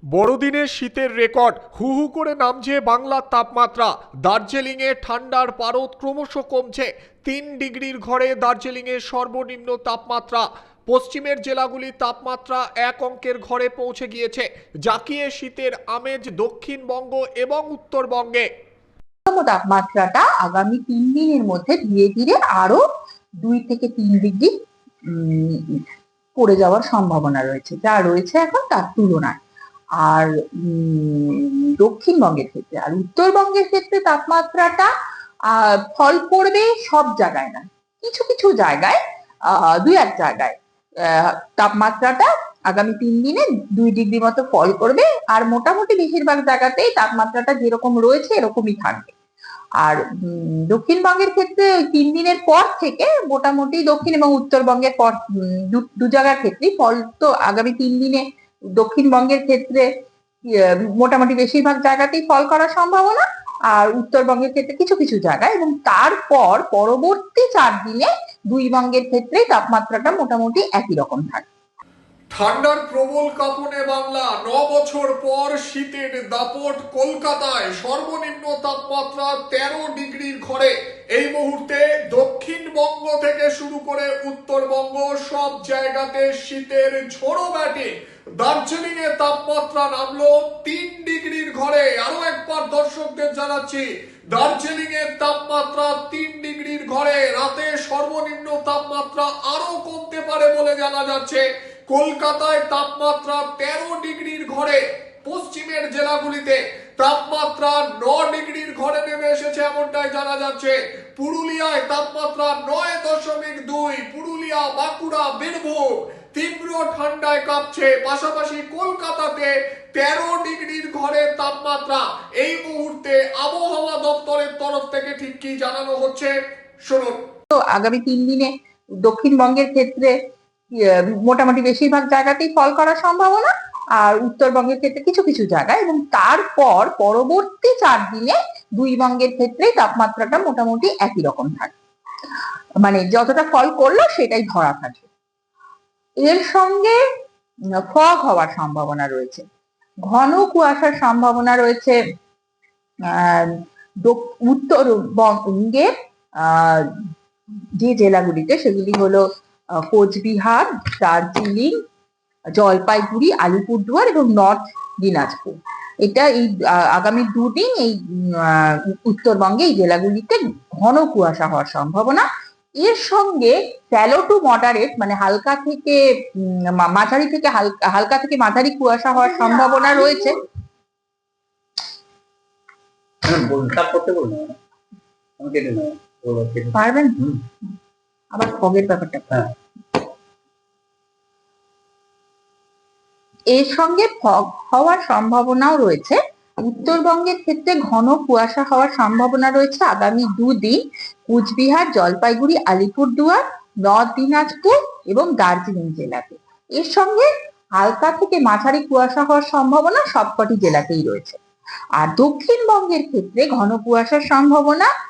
বড়দিনে শীতের রেকর্ড হু হু করে নামছে বাংলার তাপমাত্রা। দার্জিলিংয়ে ঠান্ডার পারদ ক্রমশ কমছে। 3 ডিগ্রির ঘরে দার্জিলিংয়ের সর্বনিম্ন তাপমাত্রা। পশ্চিমের জেলাগুলির তাপমাত্রা এক অঙ্কের ঘরে পৌঁছে গিয়েছে। জাঁকিয়ে শীতের আমেজ দক্ষিণবঙ্গ এবং উত্তরবঙ্গে। তাপমাত্রাটা আগামী 3 দিনের মধ্যে ধীরে ধীরে আরো 2 থেকে 3 ডিগ্রি পড়ে যাওয়ার সম্ভাবনা রয়েছে, যা রয়েছে এখন তার তুলনায়। আর দক্ষিণবঙ্গের ক্ষেত্রে আর উত্তরবঙ্গের ক্ষেত্রে তাপমাত্রাটা ফল পড়বে সব জায়গায় না, কিছু কিছু জায়গায়, 2-1 জায়গায় তাপমাত্রাটা আগামী 3 দিনে 2 ডিগ্রি মতো ফল করবে। আর মোটামুটি বেশিরভাগ জায়গাতেই তাপমাত্রাটা যেরকম রয়েছে এরকমই থাকবে। আর দক্ষিণবঙ্গের ক্ষেত্রে 3 দিনের পর থেকে মোটামুটি দক্ষিণ এবং উত্তরবঙ্গের পর দু জায়গার ক্ষেত্রে ফল তো আগামী 3 দিনে দক্ষিণবঙ্গের ক্ষেত্রে মোটামুটি বেশিরভাগ জায়গাতেই ফল করার সম্ভাবনা, আর উত্তরবঙ্গের ক্ষেত্রে কিছু কিছু জায়গায়, এবং তারপর পরবর্তী 4 দিনে 2 বঙ্গের ক্ষেত্রে তাপমাত্রাটা মোটামুটি একই রকম থাকে। ঠান্ডার প্রবল কাঁপনে বাংলা। 9 বছর পর শীতের দাপট। কলকাতায় সর্বনিম্ন তাপমাত্রা 13 ডিগ্রির ঘরে। এই মুহূর্তে দক্ষিণবঙ্গ থেকে শুরু করে উত্তরবঙ্গ সব জায়গাতে শীতের ঝোড়ো ব্যাটে। দার্জিলিং এ তাপমাত্রা নামলো 3 ডিগ্রির ঘরে। আরো একবার দর্শকদের জানাচ্ছি, দার্জিলিং এর তাপমাত্রা 3 ডিগ্রির ঘরে। রাতে সর্বনিম্ন তাপমাত্রা আরো কমতে পারে বলে জানা যাচ্ছে। কলকাতায় তাপমাত্রা 13 ডিগ্রির ঘরে। পশ্চিমের জেলাগুলিতে তাপমাত্রা 9 ডিগ্রির ঘরে নেমে এসেছে এমনটাই জানা যাচ্ছে। পুরুলিয়ায় তাপমাত্রা 9.2। পুরুলিয়া, বাঁকুড়া, বীরভূম তীব্র ঠান্ডায় কাঁপছে। পাশাপাশি কলকাতাতে 13 ডিগ্রির ঘরে তাপমাত্রা। এই মুহূর্তে আবহাওয়া দপ্তরের তরফ থেকে ঠিক কি জানানো হচ্ছে শুনুন। তো আগামী 3 দিনে দক্ষিণবঙ্গের ক্ষেত্রে মোটামুটি বেশিরভাগ জায়গাতেই ফল করার সম্ভাবনা, আর উত্তরবঙ্গের ক্ষেত্রে কিছু কিছু জায়গায়, এবং তারপর পরবর্তী 4 দিনে 2 বঙ্গের ক্ষেত্রে তাপমাত্রাটা মোটামুটি একই রকম থাকে, মানে যতটা ফল করলো সেটাই ধরা থাকে। এর সঙ্গে ফগ হওয়ার সম্ভাবনা রয়েছে, ঘন কুয়াশার সম্ভাবনা রয়েছে উত্তরবঙ্গের যে জেলাগুলিতে, সেগুলি হলো কোচবিহার, দার্জিলিং, জলপাইগুড়ি, আলিপুরদুয়ার এবং নর্থ দিনাজপুর। এটা এই আগামী 2 দিন এই উত্তরবঙ্গে এই জেলাগুলিতে ঘন কুয়াশা হওয়ার সম্ভাবনা। এর সঙ্গে শ্যালো টু মডারেট, মানে হালকা থেকে মাঝারি থেকে হালকা থেকে মাঝারি কুয়াশা হওয়ার সম্ভাবনা রয়েছে। পারবেন আবার ফগের ব্যাপারটা। এর সঙ্গে ফগ হওয়ার সম্ভাবনাও রয়েছে। উত্তরবঙ্গের ক্ষেত্রে ঘন কুয়াশা হওয়ার সম্ভাবনা রয়েছে আগামী 2 দিন কুচবিহার, জলপাইগুড়ি, আলিপুরদুয়ার, নর্থ দিনাজপুর এবং দার্জিলিং জেলাতে। এর সঙ্গে হালকা থেকে মাঝারি কুয়াশা হওয়ার সম্ভাবনা সবকটি জেলাতেই রয়েছে। আর দক্ষিণবঙ্গের ক্ষেত্রে ঘন কুয়াশার সম্ভাবনা